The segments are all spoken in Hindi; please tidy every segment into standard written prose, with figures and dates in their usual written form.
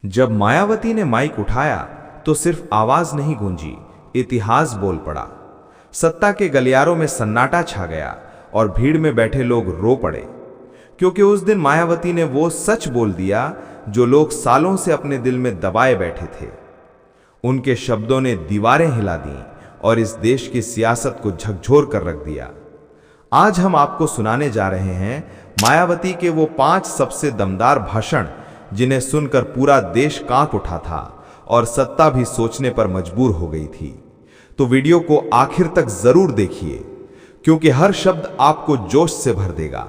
जब मायावती ने माइक उठाया तो सिर्फ आवाज नहीं गूंजी, इतिहास बोल पड़ा। सत्ता के गलियारों में सन्नाटा छा गया और भीड़ में बैठे लोग रो पड़े, क्योंकि उस दिन मायावती ने वो सच बोल दिया जो लोग सालों से अपने दिल में दबाए बैठे थे। उनके शब्दों ने दीवारें हिला दी और इस देश की सियासत को झकझोर कर रख दिया। आज हम आपको सुनाने जा रहे हैं मायावती के वो 5 सबसे दमदार भाषण, जिन्हें सुनकर पूरा देश कांप उठा था और सत्ता भी सोचने पर मजबूर हो गई थी। तो वीडियो को आखिर तक जरूर देखिए, क्योंकि हर शब्द आपको जोश से भर देगा।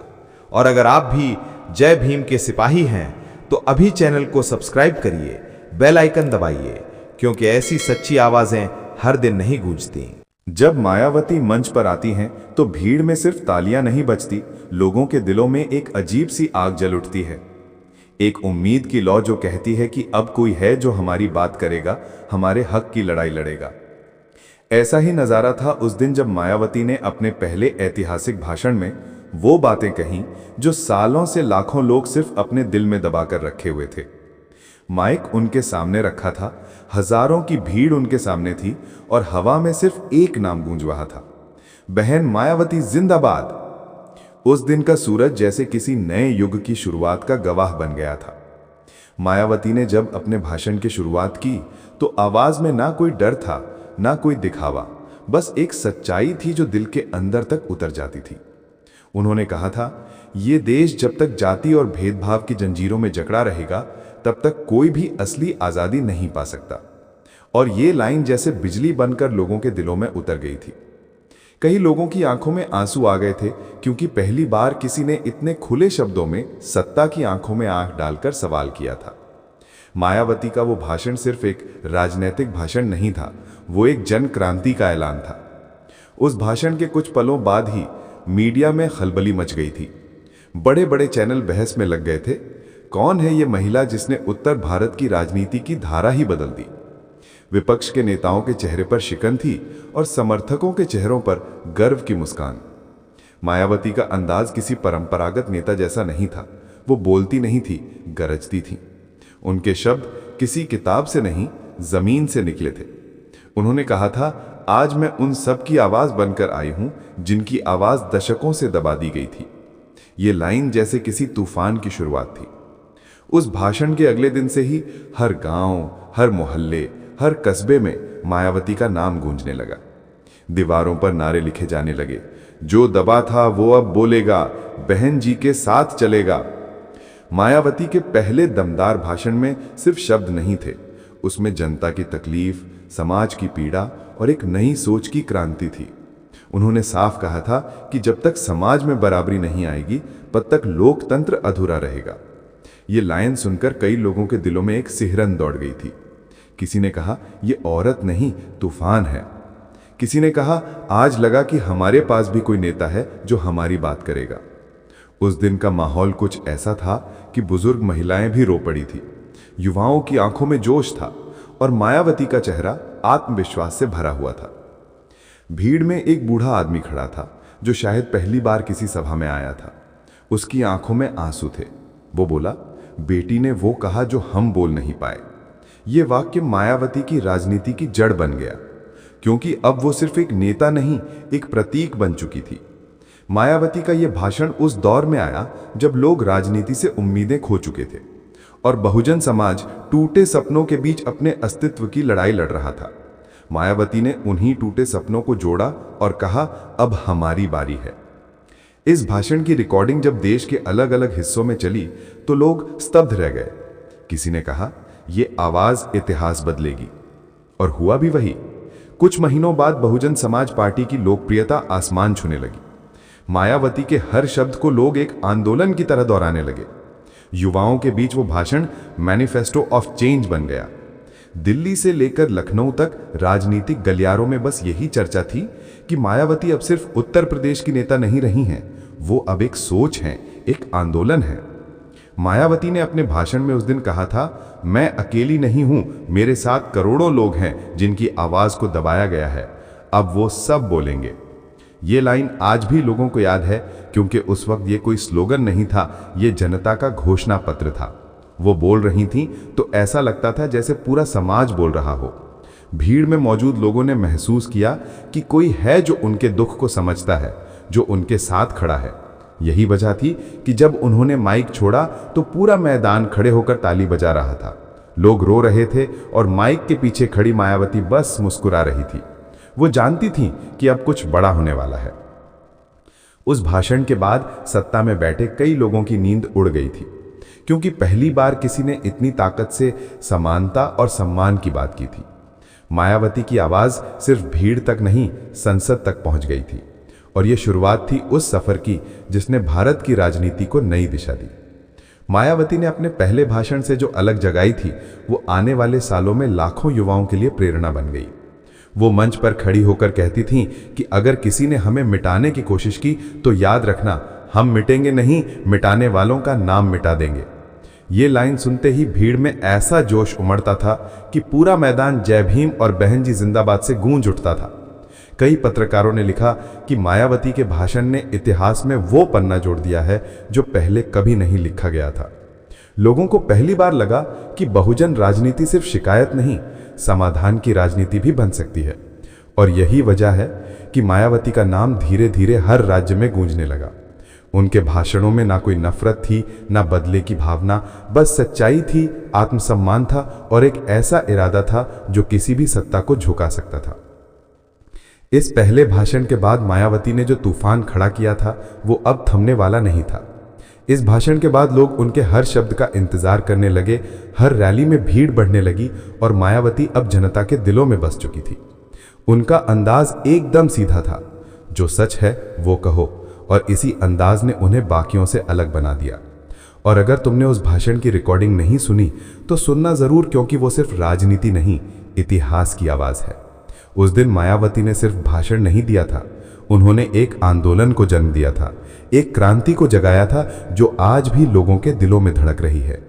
और अगर आप भी जय भीम के सिपाही हैं तो अभी चैनल को सब्सक्राइब करिए, बेल आइकन दबाइए, क्योंकि ऐसी सच्ची आवाजें हर दिन नहीं गूंजती। जब मायावती मंच पर आती हैं तो भीड़ में सिर्फ तालियां नहीं बजती, लोगों के दिलों में एक अजीब सी आग जल उठती है। एक उम्मीद की लौ जो कहती है कि अब कोई है जो हमारी बात करेगा, हमारे हक की लड़ाई लड़ेगा। ऐसा ही नजारा था उस दिन जब मायावती ने अपने पहले ऐतिहासिक भाषण में वो बातें कहीं जो सालों से लाखों लोग सिर्फ अपने दिल में दबाकर रखे हुए थे। माइक उनके सामने रखा था, हजारों की भीड़ उनके सामने थी और हवा में सिर्फ एक नाम गूंज रहा था, बहन मायावती जिंदाबाद। उस दिन का सूरज जैसे किसी नए युग की शुरुआत का गवाह बन गया था। मायावती ने जब अपने भाषण की शुरुआत की तो आवाज में ना कोई डर था, ना कोई दिखावा, बस एक सच्चाई थी जो दिल के अंदर तक उतर जाती थी। उन्होंने कहा था, ये देश जब तक जाति और भेदभाव की जंजीरों में जकड़ा रहेगा तब तक कोई भी असली आजादी नहीं पा सकता। और ये लाइन जैसे बिजली बनकर लोगों के दिलों में उतर गई थी। कई लोगों की आंखों में आंसू आ गए थे, क्योंकि पहली बार किसी ने इतने खुले शब्दों में सत्ता की आंखों में आंख डालकर सवाल किया था। मायावती का वो भाषण सिर्फ एक राजनीतिक भाषण नहीं था, वो एक जन क्रांति का ऐलान था। उस भाषण के कुछ पलों बाद ही मीडिया में खलबली मच गई थी। बड़े बड़े चैनल बहस में लग गए थे, कौन है ये महिला जिसने उत्तर भारत की राजनीति की धारा ही बदल दी। विपक्ष के नेताओं के चेहरे पर शिकन थी और समर्थकों के चेहरों पर गर्व की मुस्कान। मायावती का अंदाज किसी परंपरागत नेता जैसा नहीं था। वो बोलती नहीं थी, गरजती थी। उनके शब्द किसी किताब से नहीं, जमीन से निकले थे। उन्होंने कहा था, आज मैं उन सब की आवाज बनकर आई हूं जिनकी आवाज दशकों से दबा दी गई थी। ये लाइन जैसे किसी तूफान की शुरुआत थी। उस भाषण के अगले दिन से ही हर गांव, हर मोहल्ले, हर कस्बे में मायावती का नाम गूंजने लगा। दीवारों पर नारे लिखे जाने लगे, जो दबा था वो अब बोलेगा, बहन जी के साथ चलेगा। मायावती के पहले दमदार भाषण में सिर्फ शब्द नहीं थे, उसमें जनता की तकलीफ, समाज की पीड़ा और एक नई सोच की क्रांति थी। उन्होंने साफ कहा था कि जब तक समाज में बराबरी नहीं आएगी तब तक लोकतंत्र अधूरा रहेगा। ये लाइन सुनकर कई लोगों के दिलों में एक सिहरन दौड़ गई थी। किसी ने कहा, ये औरत नहीं, तूफान है। किसी ने कहा, आज लगा कि हमारे पास भी कोई नेता है जो हमारी बात करेगा। उस दिन का माहौल कुछ ऐसा था कि बुजुर्ग महिलाएं भी रो पड़ी थी। युवाओं की आंखों में जोश था और मायावती का चेहरा आत्मविश्वास से भरा हुआ था। भीड़ में एक बूढ़ा आदमी खड़ा था जो शायद पहली बार किसी सभा में आया था। उसकी आंखों में आंसू थे। वो बोला, बेटी ने वो कहा जो हम बोल नहीं पाए। ये वाक्य मायावती की राजनीति की जड़ बन गया, क्योंकि अब वो सिर्फ एक नेता नहीं, एक प्रतीक बन चुकी थी। मायावती का यह भाषण उस दौर में आया जब लोग राजनीति से उम्मीदें खो चुके थे और बहुजन समाज टूटे सपनों के बीच अपने अस्तित्व की लड़ाई लड़ रहा था। मायावती ने उन्हीं टूटे सपनों को जोड़ा और कहा, अब हमारी बारी है। इस भाषण की रिकॉर्डिंग जब देश के अलग अलग हिस्सों में चली तो लोग स्तब्ध रह गए। किसी ने कहा, ये आवाज इतिहास बदलेगी, और हुआ भी वही। कुछ महीनों बाद बहुजन समाज पार्टी की लोकप्रियता आसमान छूने लगी। मायावती के हर शब्द को लोग एक आंदोलन की तरह दोहराने लगे। युवाओं के बीच वो भाषण मैनिफेस्टो ऑफ चेंज बन गया। दिल्ली से लेकर लखनऊ तक राजनीतिक गलियारों में बस यही चर्चा थी कि मायावती अब सिर्फ उत्तर प्रदेश की नेता नहीं रही हैं, वो अब एक सोच हैं, एक आंदोलन है। मायावती ने अपने भाषण में उस दिन कहा था, मैं अकेली नहीं हूं, मेरे साथ करोड़ों लोग हैं जिनकी आवाज को दबाया गया है, अब वो सब बोलेंगे। ये लाइन आज भी लोगों को याद है, क्योंकि उस वक्त ये कोई स्लोगन नहीं था, ये जनता का घोषणा पत्र था। वो बोल रही थीं तो ऐसा लगता था जैसे पूरा समाज बोल रहा हो। भीड़ में मौजूद लोगों ने महसूस किया कि कोई है जो उनके दुख को समझता है, जो उनके साथ खड़ा है। यही वजह थी कि जब उन्होंने माइक छोड़ा तो पूरा मैदान खड़े होकर ताली बजा रहा था। लोग रो रहे थे और माइक के पीछे खड़ी मायावती बस मुस्कुरा रही थी। वो जानती थी कि अब कुछ बड़ा होने वाला है। उस भाषण के बाद सत्ता में बैठे कई लोगों की नींद उड़ गई थी, क्योंकि पहली बार किसी ने इतनी ताकत से समानता और सम्मान की बात की थी। मायावती की आवाज सिर्फ भीड़ तक नहीं, संसद तक पहुंच गई थी, और यह शुरुआत थी उस सफर की जिसने भारत की राजनीति को नई दिशा दी। मायावती ने अपने पहले भाषण से जो अलग जगाई थी, वो आने वाले सालों में लाखों युवाओं के लिए प्रेरणा बन गई। वो मंच पर खड़ी होकर कहती थीं कि अगर किसी ने हमें मिटाने की कोशिश की तो याद रखना, हम मिटेंगे नहीं, मिटाने वालों का नाम मिटा देंगे। ये लाइन सुनते ही भीड़ में ऐसा जोश उमड़ता था कि पूरा मैदान जय भीम और बहन जी जिंदाबाद से गूंज उठता था। कई पत्रकारों ने लिखा कि मायावती के भाषण ने इतिहास में वो पन्ना जोड़ दिया है जो पहले कभी नहीं लिखा गया था। लोगों को पहली बार लगा कि बहुजन राजनीति सिर्फ शिकायत नहीं, समाधान की राजनीति भी बन सकती है। और यही वजह है कि मायावती का नाम धीरे धीरे हर राज्य में गूंजने लगा। उनके भाषणों में ना कोई नफरत थी, ना बदले की भावना, बस सच्चाई थी, आत्मसम्मान था और एक ऐसा इरादा था जो किसी भी सत्ता को झुका सकता था। इस पहले भाषण के बाद मायावती ने जो तूफान खड़ा किया था, वो अब थमने वाला नहीं था। इस भाषण के बाद लोग उनके हर शब्द का इंतजार करने लगे, हर रैली में भीड़ बढ़ने लगी और मायावती अब जनता के दिलों में बस चुकी थी। उनका अंदाज एकदम सीधा था, जो सच है वो कहो, और इसी अंदाज ने उन्हें बाकियों से अलग बना दिया। और अगर तुमने उस भाषण की रिकॉर्डिंग नहीं सुनी तो सुनना जरूर, क्योंकि वो सिर्फ राजनीति नहीं, इतिहास की आवाज है। उस दिन मायावती ने सिर्फ भाषण नहीं दिया था, उन्होंने एक आंदोलन को जन्म दिया था, एक क्रांति को जगाया था जो आज भी लोगों के दिलों में धड़क रही है।